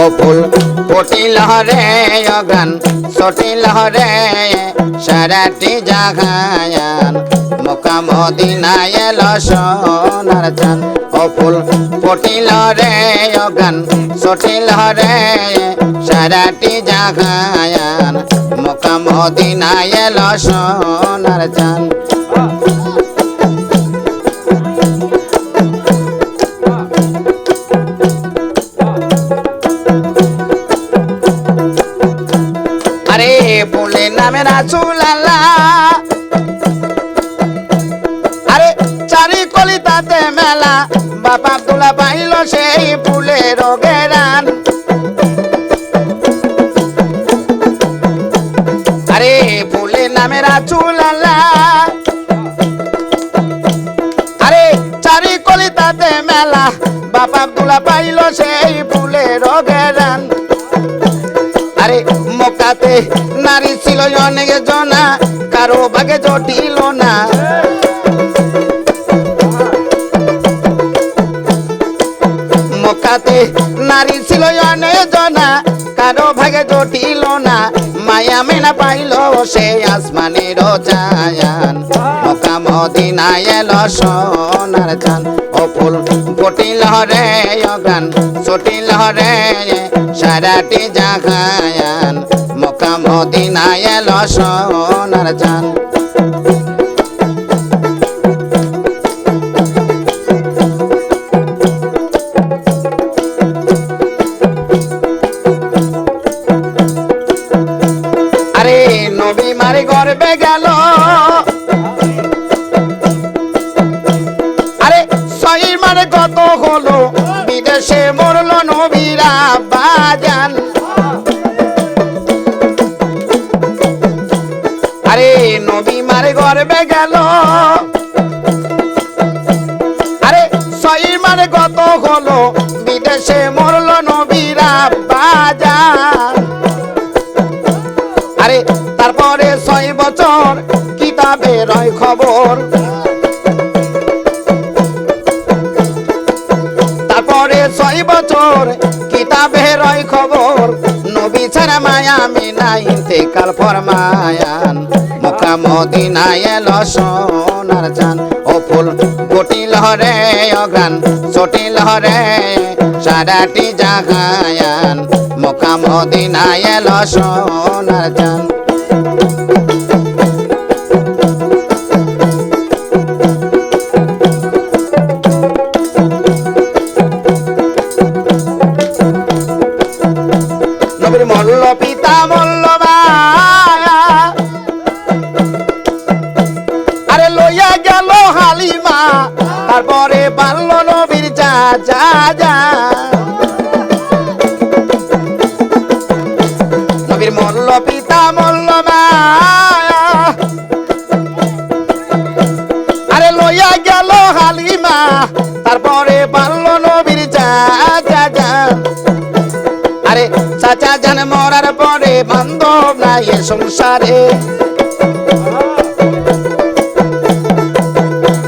ও ফুল ফুটিল রে অগান ছটিল রে সারাটি জাগায়ান মক্কা মদিনায় এলো সোনার চান ও ফুল ফুটিল রে অগান ছটিল রে সারাটি জাগায়ান মক্কা মদিনায় এলো সোনার চান আরে ফুলের নামে রাসূল আল্লাহ আরে চারি কলিতাতে মেলা বাবা আব্দুল্লাহ পাইল সেই ফুলের ঘেরান আরে ফুলের নামে রাসূল আল্লাহ আরে চারি কলিতাতে মেলা বাবা আব্দুল্লাহ পাইল সেই ফুলের ঘেরান আরে মক্কাতে নারী ছিল অনেক জনা কারো ভাগে জটিল না মক্কাতে নারী ছিল অনেক জনা কারো ভাগে জটিল না মায়া মেনা পাইল সে আসমানের চায়ান মক্কা মদিনায় এলো সোনার চান ও ফুল ফুটিল রে অগান ছটিল রে সারাটি জাগায়ান মক্কা মদিনায় এলো সোনার চান আরে নবী মারে গর্বে গেল আরে ছয় মারে কত হলো বিদেশে মরল নবীরা বাজান আরে নবী মারে গর্বে গেল আরে ছয় মারে কত হলো বিদেশে মরল নবীরা বাজান আরে তারপরে 6 বছর কিতাবে রয় খবর তারপরে 6 বছর কিতাবে রয় খবর নবী ছাড়া মায়া মিনা ইন্তেকাল ফরমায়ান মক্কা মদিনায় এলো সোনার চান ও ফুল ফুটিল রে অগান ছটিল রে সারাটি জাগায়ান মক্কা মদিনায় এলো সোনার চান নবীর মল্ল পিতা মল্ল আরে লইয়া গেল হালিমা তারপরে বাল্য নবীর যা যা যা নবীর মল্ল পিতা মল্ল আরে লইয়া গেল হালিমা তারপরে বাল্য নবীর যা যা যা আরে চাচা জান মরার পরে বান্ধব নাই সংসারে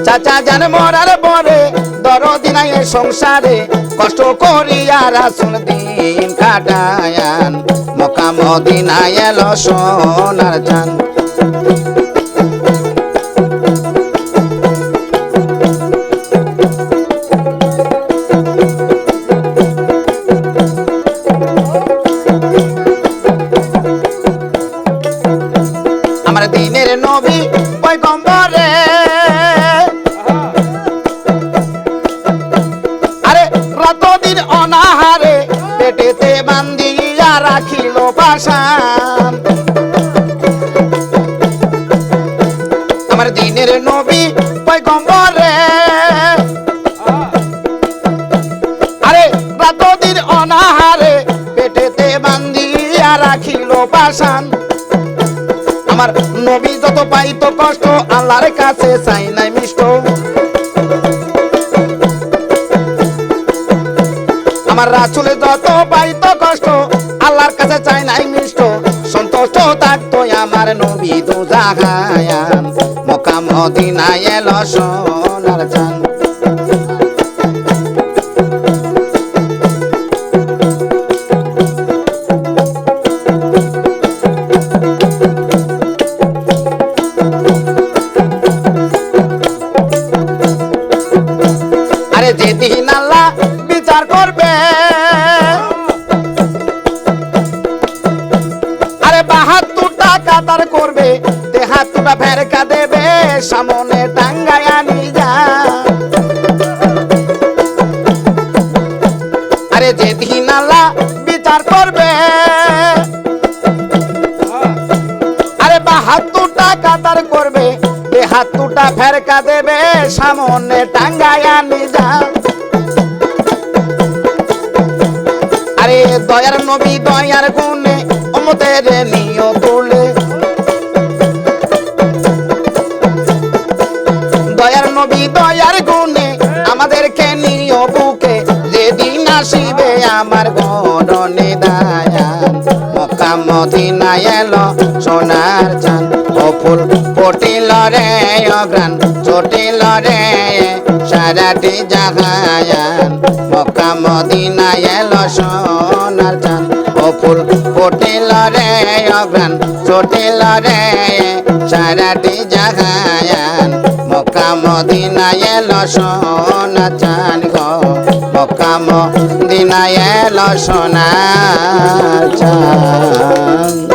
চাচা জান মরার পরে দরদি নাই সংসারে কষ্ট করিয়া রাসূল দিন কাটায়ান মক্কা মদিনায় এলো সোনার চান আমার দিনের নবী পয়গম্বরে আরে রাত দিন অনাহারে পেটেতে বান্ধিয়া রাখিল পাশান আমার দিনের নবী পয়গম্বরে আরে রাত দিন অনাহারে পেটেতে বান্ধিয়া রাখিল পাশান আমার নবী যত পাইতো কষ্ট আল্লাহর কাছে চাই নাই মিষ্ট আমার রাসূল যত পাইতো কষ্ট আল্লাহর কাছে চাই নাই মিষ্ট সন্তুষ্ট থাকতো আমার নবী দু জাহায়ান মক্কা মদিনায় এলো সোনার চান। হাতুটা ফেরকা দেবে সামনে টাঙ্গায়া নিয়ে যা আরে যেদিন আল্লাহ বিচার করবে আরে বা হাতুটা কাতার করবে এ হাতুটা ফেরকা দেবে সামনে টাঙ্গায়া নিয়ে যা আরে দয়ার নবী দয়ার গুণে উম্মতের নিয় তোলে দয়ার নবী দয়ার গুণে আমাদেরকে নিয় বুকে যেদিন আসিবে আমার গরনে দায়ান মক্কা মদিনা এলো সোনার চাঁদ ও ফুল ফুটিল রে অগ্রাণ চটিল রে সারাটি জাগায়ান মক্কা মদিনা এলো সোনার চাঁদ ও ফুল ফুটিল রে অগ্রাণ চটিল রে সারাটি জাগায়ান মক্কা মদিনা এলো সোনার চাঁদ গো মক্কা মদিনা এলো সোনার চাঁদ